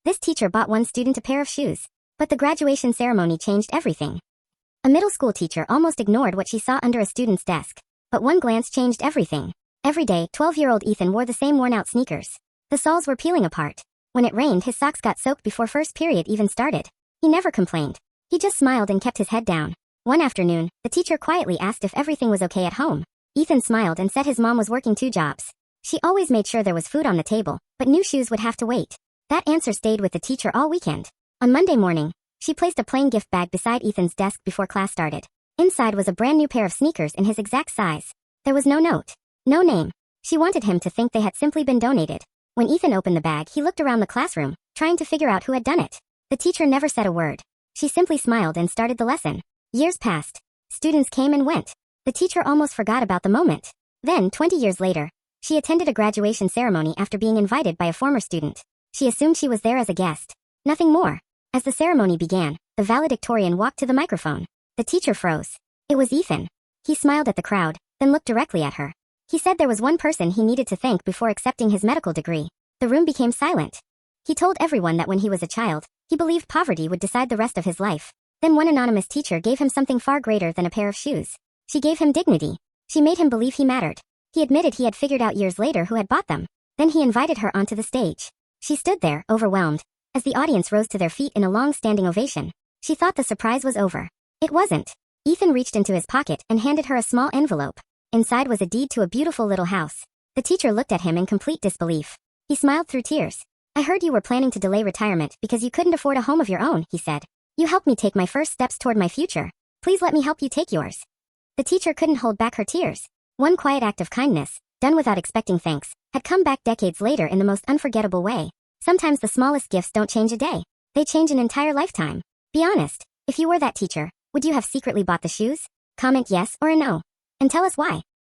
This teacher bought one student a pair of shoes. But the graduation ceremony changed everything. A middle school teacher almost ignored what she saw under a student's desk. But one glance changed everything. Every day, 12-year-old Ethan wore the same worn-out sneakers. The soles were peeling apart. When it rained, his socks got soaked before first period even started. He never complained. He just smiled and kept his head down. One afternoon, the teacher quietly asked if everything was okay at home. Ethan smiled and said his mom was working 2 jobs. She always made sure there was food on the table, but new shoes would have to wait. That answer stayed with the teacher all weekend. On Monday morning, she placed a plain gift bag beside Ethan's desk before class started. Inside was a brand new pair of sneakers in his exact size. There was no note. No name. She wanted him to think they had simply been donated. When Ethan opened the bag, he looked around the classroom, trying to figure out who had done it. The teacher never said a word. She simply smiled and started the lesson. Years passed. Students came and went. The teacher almost forgot about the moment. Then, 20 years later, she attended a graduation ceremony after being invited by a former student. She assumed she was there as a guest. Nothing more. As the ceremony began, the valedictorian walked to the microphone. The teacher froze. It was Ethan. He smiled at the crowd, then looked directly at her. He said there was one person he needed to thank before accepting his medical degree. The room became silent. He told everyone that when he was a child, he believed poverty would decide the rest of his life. Then one anonymous teacher gave him something far greater than a pair of shoes. She gave him dignity. She made him believe he mattered. He admitted he had figured out years later who had bought them. Then he invited her onto the stage. She stood there, overwhelmed. As the audience rose to their feet in a long-standing ovation, she thought the surprise was over. It wasn't. Ethan reached into his pocket and handed her a small envelope. Inside was a deed to a beautiful little house. The teacher looked at him in complete disbelief. He smiled through tears. I heard you were planning to delay retirement because you couldn't afford a home of your own, he said. You helped me take my first steps toward my future. Please let me help you take yours. The teacher couldn't hold back her tears. One quiet act of kindness, done without expecting thanks, had come back decades later in the most unforgettable way. Sometimes the smallest gifts don't change a day. They change an entire lifetime. Be honest. If you were that teacher, would you have secretly bought the shoes? Comment yes or a no. And tell us why.